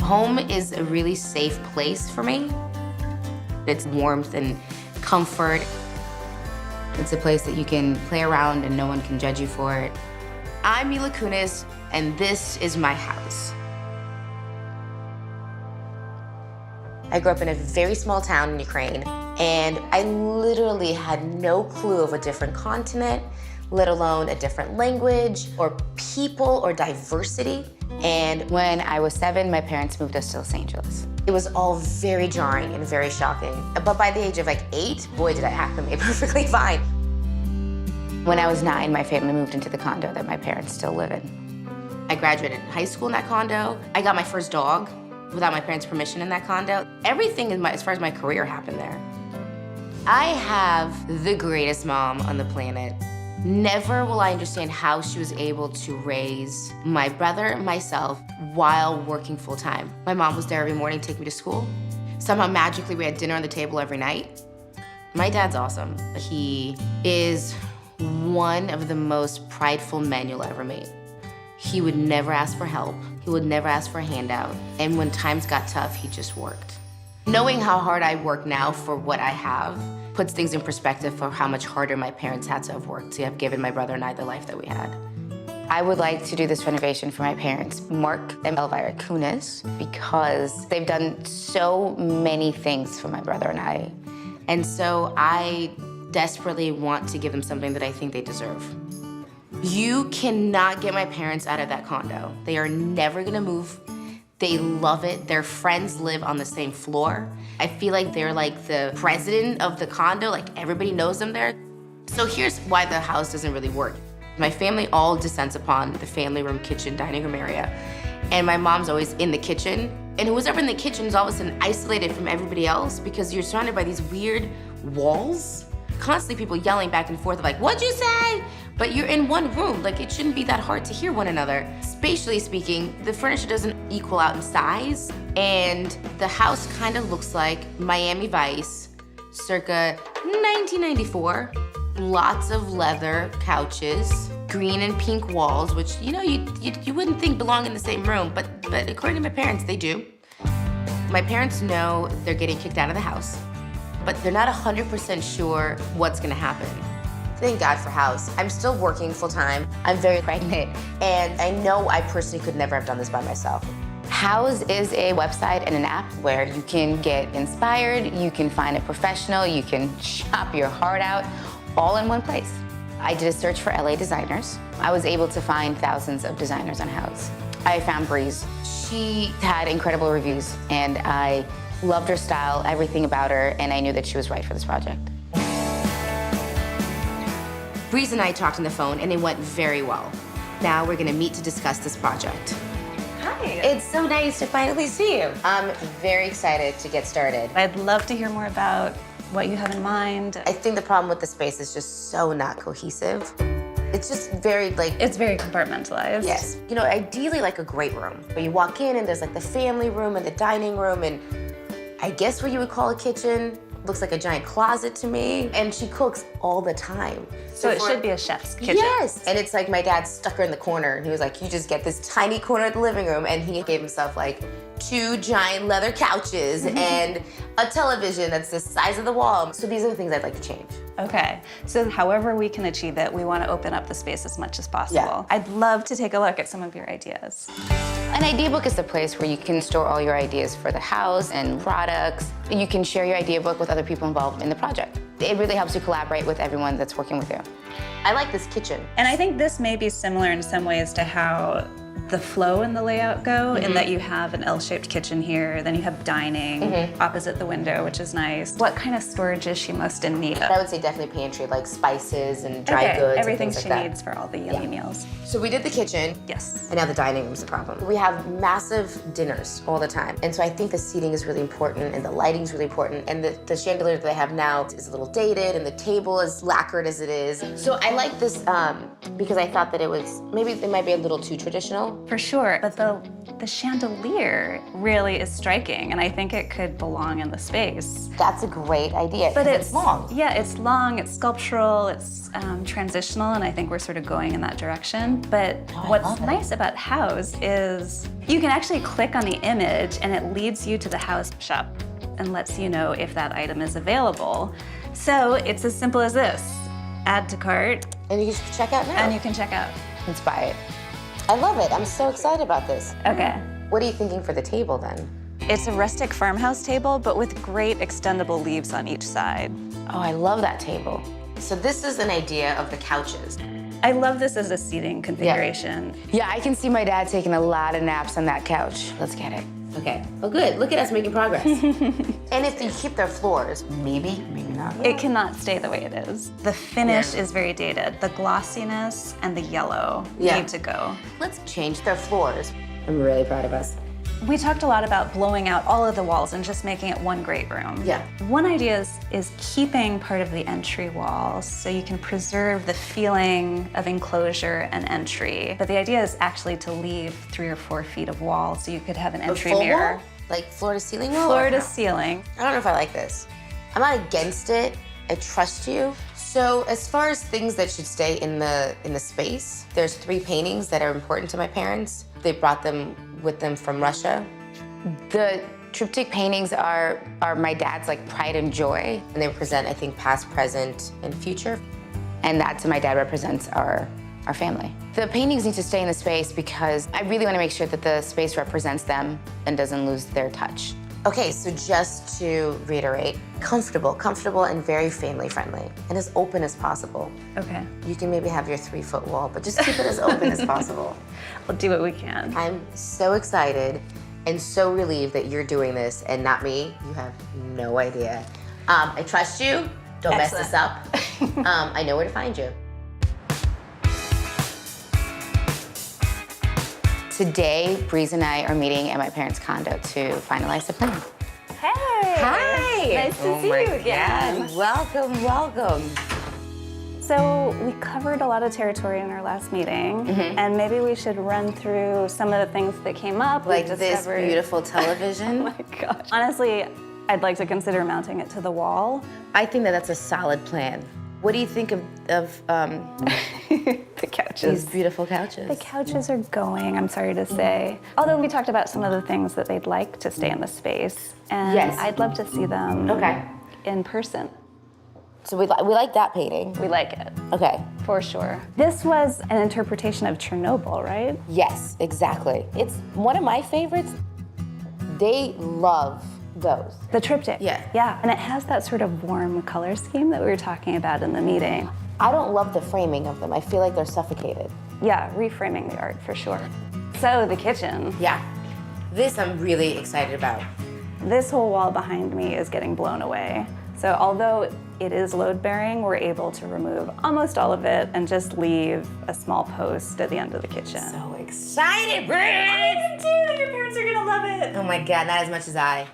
Home is a really safe place for me. It's warmth and comfort. It's a place that you can play around and no one can judge you for it. I'm Mila Kunis, and this is my house. I grew up in a very small town in Ukraine, and I literally had no clue of a different continent, let alone a different language or people or diversity. And when I was 7, my parents moved us to Los Angeles. It was all very jarring and very shocking. But by the age of like 8, boy, did I acclimate perfectly fine. When I was 9, my family moved into the condo that my parents still live in. I graduated high school in that condo. I got my first dog without my parents' permission in that condo. Everything as far as my career happened there. I have the greatest mom on the planet. Never will I understand how she was able to raise my brother and myself while working full time. My mom was there every morning to take me to school. Somehow magically we had dinner on the table every night. My dad's awesome. He is one of the most prideful men you'll ever meet. He would never ask for help. He would never ask for a handout. And when times got tough, he just worked. Knowing how hard I work now for what I have puts things in perspective for how much harder my parents had to have worked to have given my brother and I the life that we had. I would like to do this renovation for my parents, Mark and Elvira Kunis, because they've done so many things for my brother and I. And so I desperately want to give them something that I think they deserve. You cannot get my parents out of that condo. They are never gonna move. They love it. Their friends live on the same floor. I feel like they're like the president of the condo, like everybody knows them there. So here's why the house doesn't really work. My family all descends upon the family room, kitchen, dining room area. And my mom's always in the kitchen. And who's ever in the kitchen is all of a sudden isolated from everybody else because you're surrounded by these weird walls. Constantly people yelling back and forth like, what'd you say? But you're in one room, like it shouldn't be that hard to hear one another. Spatially speaking, the furniture doesn't equal out in size, and the house kind of looks like Miami Vice, circa 1994. Lots of leather couches, green and pink walls, which you wouldn't think belong in the same room, but according to my parents, they do. My parents know they're getting kicked out of the house, but they're not 100% sure what's gonna happen. Thank God for Houzz. I'm still working full time. I'm very pregnant, and I know I personally could never have done this by myself. Houzz is a website and an app where you can get inspired, you can find a professional, you can shop your heart out, all in one place. I did a search for LA designers. I was able to find thousands of designers on Houzz. I found Breeze. She had incredible reviews, and I loved her style, everything about her, and I knew that she was right for this project. Breeze and I talked on the phone, and it went very well. Now we're gonna meet to discuss this project. Hi. It's so nice to finally see you. I'm very excited to get started. I'd love to hear more about what you have in mind. I think the problem with the space is just so not cohesive. It's just very It's very compartmentalized. Yes. You know, ideally like a great room. Where you walk in and there's like the family room and the dining room and I guess what you would call a kitchen. Looks like a giant closet to me. And she cooks all the time. So it should be a chef's kitchen. Yes. And it's like my dad stuck her in the corner and he was like, you just get this tiny corner of the living room, and he gave himself like 2 giant leather couches and a television that's the size of the wall. So these are the things I'd like to change. Okay, so however we can achieve it, we want to open up the space as much as possible. Yeah. I'd love to take a look at some of your ideas. An idea book is the place where you can store all your ideas for the house and products. You can share your idea book with other people involved in the project. It really helps you collaborate with everyone that's working with you. I like this kitchen. And I think this may be similar in some ways to how the flow and the layout go, in that you have an L-shaped kitchen here, then you have dining opposite the window, which is nice. What kind of storage is she most in need of? I would say definitely pantry, like spices and dry goods. Everything and things she like that. needs for all the yummy meals. So we did the kitchen. Yes. And now the dining room's the problem. We have massive dinners all the time. And so I think the seating is really important and the lighting's really important. And the chandelier that they have now is a little dated and the table is lacquered as it is. So I like this because I thought that maybe it might be a little too traditional. For sure, but the The chandelier really is striking, and I think it could belong in the space. That's a great idea. But it's long. Yeah, it's long, it's sculptural, it's transitional, and I think we're sort of going in that direction. But what's nice about Houzz is you can actually click on the image and it leads you to the Houzz shop and lets you know if that item is available. So it's as simple as this. Add to cart. And you can check out now. And you can check out. Let's buy it. I love it. I'm so excited about this. Okay. What are you thinking for the table then? It's a rustic farmhouse table, but with great extendable leaves on each side. Oh, I love that table. So this is an idea of the couches. I love this as a seating configuration. Yeah, I can see my dad taking a lot of naps on that couch. Let's get it. Okay. Oh, good. Look at us making progress. And if you keep their floors, maybe not. It cannot stay the way it is. The finish is very dated. The glossiness and the yellow need to go. Let's change their floors. I'm really proud of us. We talked a lot about blowing out all of the walls and just making it one great room. Yeah. One idea is keeping part of the entry wall so you can preserve the feeling of enclosure and entry. But the idea is actually to leave 3 or 4 feet of wall so you could have an entry full mirror. wall? Like floor to ceiling wall? Floor to ceiling. I don't know if I like this. I'm not against it. I trust you. So as far as things that should stay in the space, there's 3 paintings that are important to my parents. They brought them with them from Russia. The triptych paintings are my dad's like pride and joy. And they represent, I think, past, present, and future. And that to my dad represents our family. The paintings need to stay in the space because I really want to make sure that the space represents them and doesn't lose their touch. Okay, so just to reiterate, comfortable and very family friendly and as open as possible. Okay. You can maybe have your 3-foot wall, but just keep it as open as possible. We'll do what we can. I'm so excited and so relieved that you're doing this and not me. You have no idea. I trust you. Don't mess this up. I know where to find you. Today, Breeze and I are meeting at my parents' condo to finalize the plan. Hey! Hi! Nice to see you again. Welcome. So we covered a lot of territory in our last meeting, and maybe we should run through some of the things that came up. Like this beautiful television. Oh my gosh. Honestly, I'd like to consider mounting it to the wall. I think that's a solid plan. What do you think of The couches. these beautiful couches? The couches are going, I'm sorry to say. Although we talked about some of the things that they'd like to stay in the space, and Yes. I'd love to see them in person. So we like that painting. We like it, Okay. for sure. This was an interpretation of Chernobyl, right? Yes, exactly. It's one of my favorites. They love those. The triptych. Yeah. Yeah, and it has that sort of warm color scheme that we were talking about in the meeting. I don't love the framing of them. I feel like they're suffocated. Yeah, reframing the art for sure. So the kitchen. Yeah. This I'm really excited about. This whole wall behind me is getting blown away. So although it is load bearing, we're able to remove almost all of it and just leave a small post at the end of the kitchen. So excited, Bridge! I am too! Your parents are gonna love it! Oh my God, not as much as I.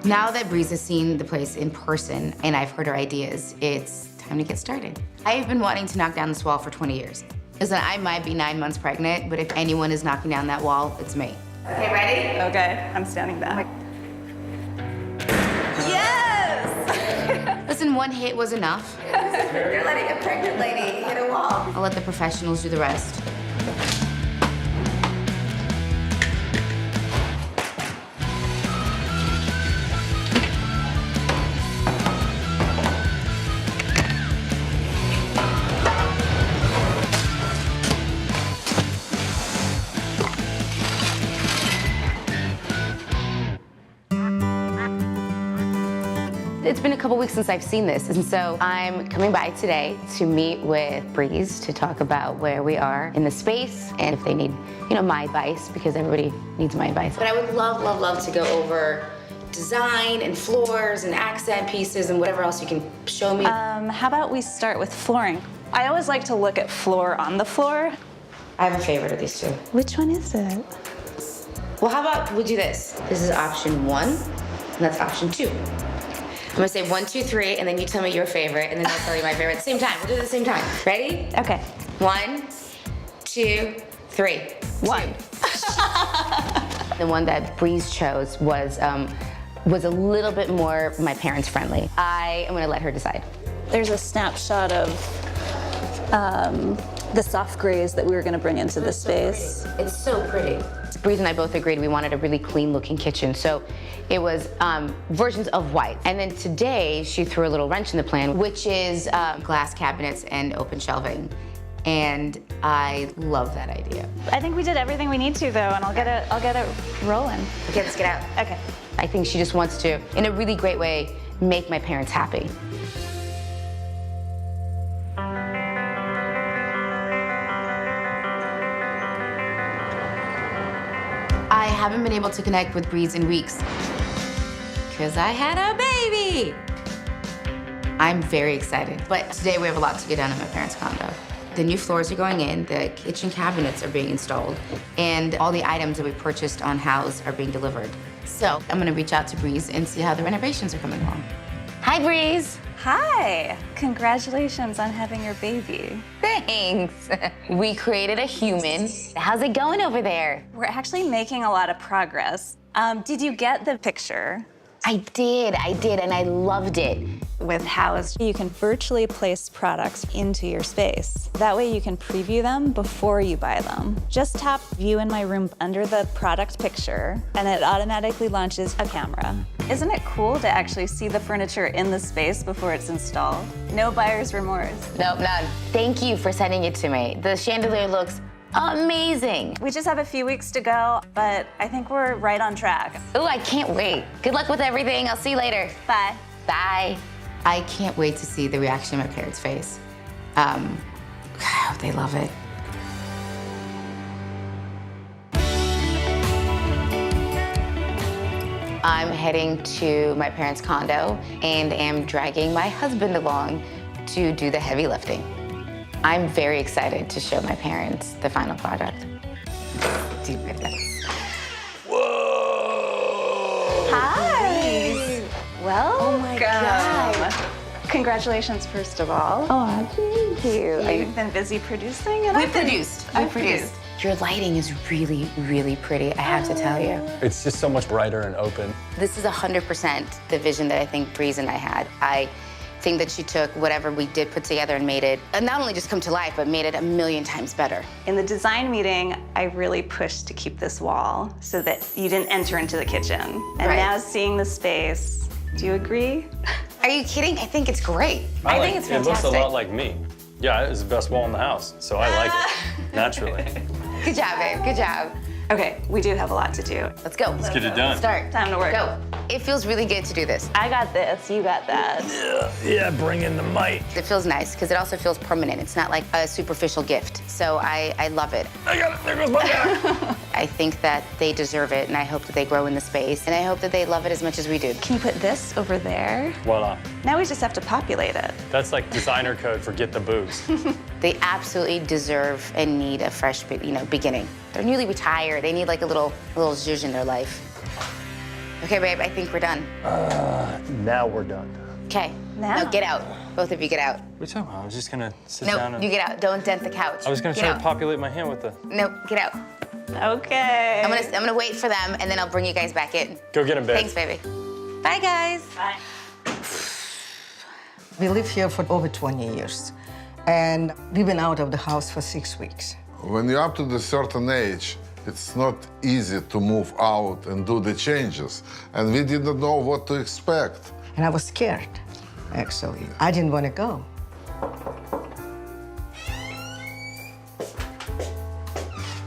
Now that Breeze has seen the place in person and I've heard her ideas, it's time to get started. I've been wanting to knock down this wall for 20 years. Listen, I might be 9 months pregnant, but if anyone is knocking down that wall, it's me. Okay, ready? Okay, I'm standing back. Listen, one hit was enough. You're letting a pregnant lady hit a wall. I'll let the professionals do the rest. It's been a couple weeks since I've seen this, and so I'm coming by today to meet with Breeze to talk about where we are in the space and if they need, my advice, because everybody needs my advice. But I would love to go over design and floors and accent pieces and whatever else you can show me. How about we start with flooring? I always like to look at floor on the floor. I have a favorite of these two. Which one is it? Well, how about we do this? This is option 1, and that's option 2. I'm gonna say 1, 2, 3, and then you tell me your favorite, and then I'll tell you my favorite at the same time. We'll do it at the same time. Ready? Okay. 1, 2, 3, 1. The one that Breeze chose was a little bit more my parents friendly. I am gonna let her decide. There's a snapshot of the soft grays that we were gonna bring into the space. It's so pretty. Breeze and I both agreed we wanted a really clean looking kitchen, so it was versions of white. And then today she threw a little wrench in the plan, which is glass cabinets and open shelving. And I love that idea. I think we did everything we need to though, and I'll get it rolling. Okay, let's get out. Okay. I think she just wants to, in a really great way, make my parents happy. I haven't been able to connect with Breeze in weeks because I had a baby. I'm very excited, but today we have a lot to get done in my parents' condo. The new floors are going in, the kitchen cabinets are being installed, and all the items that we purchased on Houzz are being delivered. So I'm gonna reach out to Breeze and see how the renovations are coming along. Hi, Breeze. Hi. Congratulations on having your baby. Thanks. We created a human. How's it going over there? We're actually making a lot of progress. Did you get the picture? I did, and I loved it. With Houzz, you can virtually place products into your space. That way you can preview them before you buy them. Just tap View in My Room under the product picture, and it automatically launches a camera. Isn't it cool to actually see the furniture in the space before it's installed? No buyer's remorse. Nope, none. Thank you for sending it to me. The chandelier looks amazing. We just have a few weeks to go, but I think we're right on track. Ooh, I can't wait. Good luck with everything. I'll see you later. Bye. Bye. I can't wait to see the reaction on my parents' face. They love it. I'm heading to my parents' condo and am dragging my husband along to do the heavy lifting. I'm very excited to show my parents the final product. Whoa! Hi. Well, Oh my God. Congratulations, first of all. Oh, thank you. You've been busy producing, and We I've been- produced. I've produced. Your lighting is really, really pretty, I have to tell you. It's just so much brighter and open. This is 100% the vision that I think Breeze and I had. I think that she took whatever we did put together and made it, not only just come to life, but made it a million times better. In the design meeting, I really pushed to keep this wall so that you didn't enter into the kitchen. And Right. now seeing the space, do you agree? Are you kidding? I think it's great. I think it's It fantastic. looks a lot like me. Yeah, it's the best wall in the house, so I like it, naturally. Good job, babe. Good job. Okay, we do have a lot to do. Let's go. Let's get it done. Start. Time to work. Go. It feels really good to do this. I got this, you got that. Yeah, bring in the mic. It feels nice because it also feels permanent. It's not like a superficial gift. So I love it. I got it, there goes my guy. I think that they deserve it, and I hope that they grow in the space, and I hope that they love it as much as we do. Can you put this over there? Voila. Now we just have to populate it. That's like designer code for get the booze. They absolutely deserve and need a fresh, beginning. They're newly retired. They need like a little zhuzh in their life. Okay, babe, I think we're done. Now we're done. Okay. Now. No, get out. Both of you get out. What are you talking about? I was just gonna sit down No, and... you get out. Don't dent the couch. I was gonna Get try out. to populate my hand with the... No, get out. Okay. I'm gonna wait for them, and then I'll bring you guys back in. Go get him, babe. Thanks, baby. Bye, guys. Bye. We live here for over 20 years, and we've been out of the house for 6 weeks. When you're up to the certain age, it's not easy to move out and do the changes. And we didn't know what to expect. And I was scared, actually. I didn't want to go.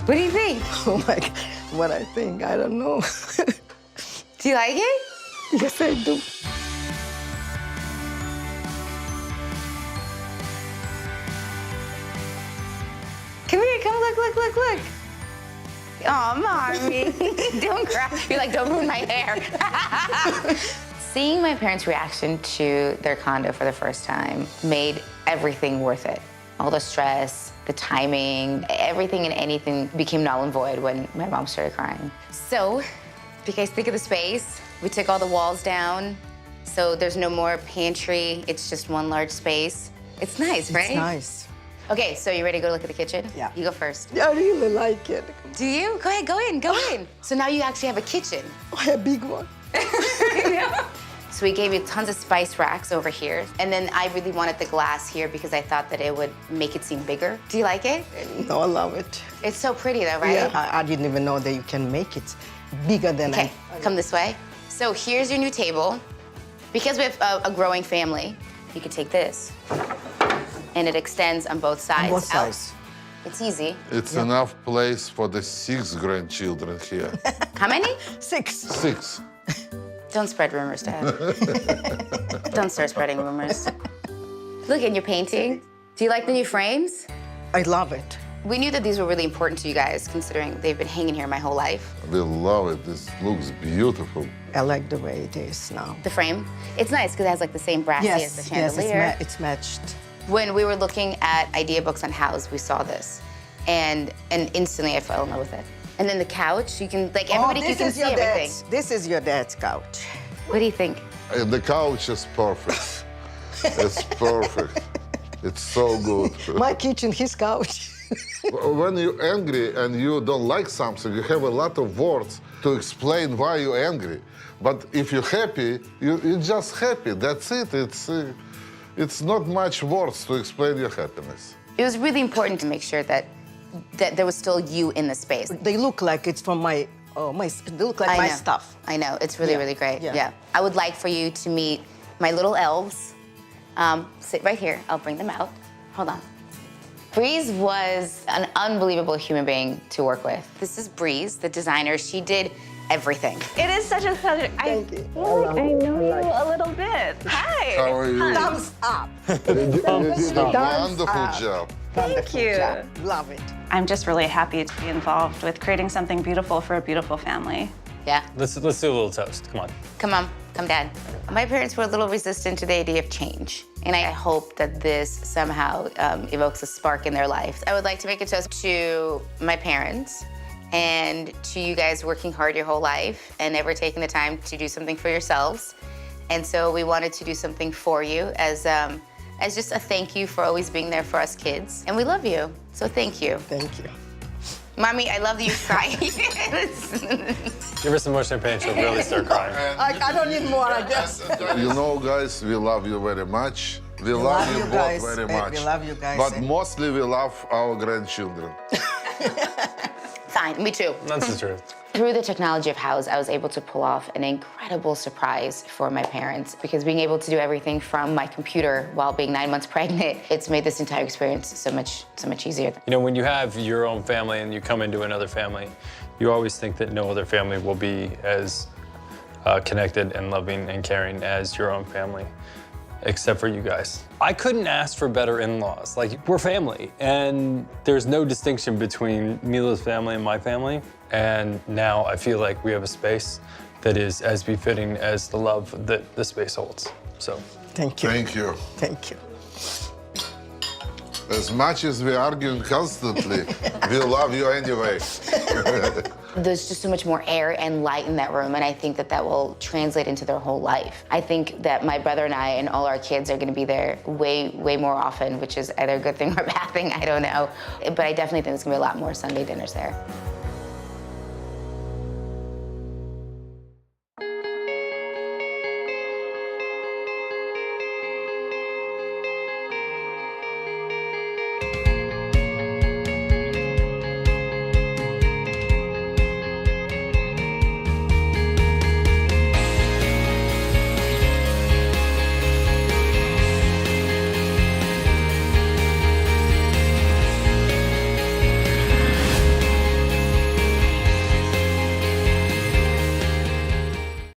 What do you think? Oh my God, what I think, I don't know. Do you like it? Yes, I do. Come here, come look. Oh, mommy. Don't cry. You're like, don't ruin my hair. Seeing my parents' reaction to their condo for the first time made everything worth it. All the stress, the timing, everything and anything became null and void when my mom started crying. So, if you guys think of the space, we took all the walls down, so there's no more pantry. It's just one large space. It's nice, right? It's nice. Okay, so you ready to go look at the kitchen? Yeah. You go first. I really like it. Do you? Go ahead, go in. So now you actually have a kitchen. A big one. So we gave you tons of spice racks over here. And then I really wanted the glass here because I thought that it would make it seem bigger. Do you like it? No, I love it. It's so pretty though, right? Yeah, I didn't even know that you can make it bigger than Okay, come this way. So here's your new table. Because we have a growing family, you could take this. And it extends on both sides. both sides. It's easy. It's enough place for the 6 grandchildren here. How many? 6. 6. Don't spread rumors, Dad. Don't start spreading rumors. Look, and you're painting. Do you like the new frames? I love it. We knew that these were really important to you guys, considering they've been hanging here my whole life. We love it. This looks beautiful. I like the way it is now. The frame, it's nice because it has like the same brassy as the chandelier. It's matched. When we were looking at idea books on Houzz, we saw this, and instantly I fell in love with it. And then the couch, you can like everybody you can see everything. This is your dad's couch. What do you think? And the couch is perfect. It's perfect. It's so good. My kitchen, his couch. When you're angry and you don't like something, you have a lot of words to explain why you're angry. But if you're happy, you're just happy. That's it. It's not much words to explain your happiness. It was really important to make sure that there was still you in the space. They look like it's from my they look like my stuff. I know, it's really, really great. Yeah. Yeah. I would like for you to meet my little elves. Sit right here, I'll bring them out. Hold on. Breeze was an unbelievable human being to work with. This is Breeze, the designer. She did everything. It is such a pleasure. Thank you. feel like I know you a little bit. Hi. How are you? Thumbs up. You did a wonderful up. job. Wonderful you. job. Love it. I'm just really happy to be involved with creating something beautiful for a beautiful family. Yeah. Let's do a little toast. Come on. Come on, come, Dad. My parents were a little resistant to the idea of change, and I hope that this somehow evokes a spark in their life. I would like to make a toast to my parents and to you guys working hard your whole life and never taking the time to do something for yourselves. And so we wanted to do something for you as just a thank you for always being there for us kids. And we love you, so thank you. Thank you. Mommy, I love that you're crying. Give her some more champagne, she'll really start crying. I don't need more, I guess. You know, guys, we love you very much. We love you both guys. very We much. love you guys. But mostly we love our grandchildren. Fine, me too. That's the truth. Through the technology of Houzz, I was able to pull off an incredible surprise for my parents because being able to do everything from my computer while being 9 months pregnant, it's made this entire experience so much easier. You know, when you have your own family and you come into another family, you always think that no other family will be as connected and loving and caring as your own family, except for you guys. I couldn't ask for better in-laws. Like, we're family, and there's no distinction between Mila's family and my family. And now I feel like we have a space that is as befitting as the love that the space holds. So, Thank you. Thank you. Thank you. As much as we're arguing constantly, we love you anyway. There's just so much more air and light in that room, and I think that that will translate into their whole life. I think that my brother and I and all our kids are gonna be there way more often, which is either a good thing or a bad thing, I don't know. But I definitely think there's gonna be a lot more Sunday dinners there.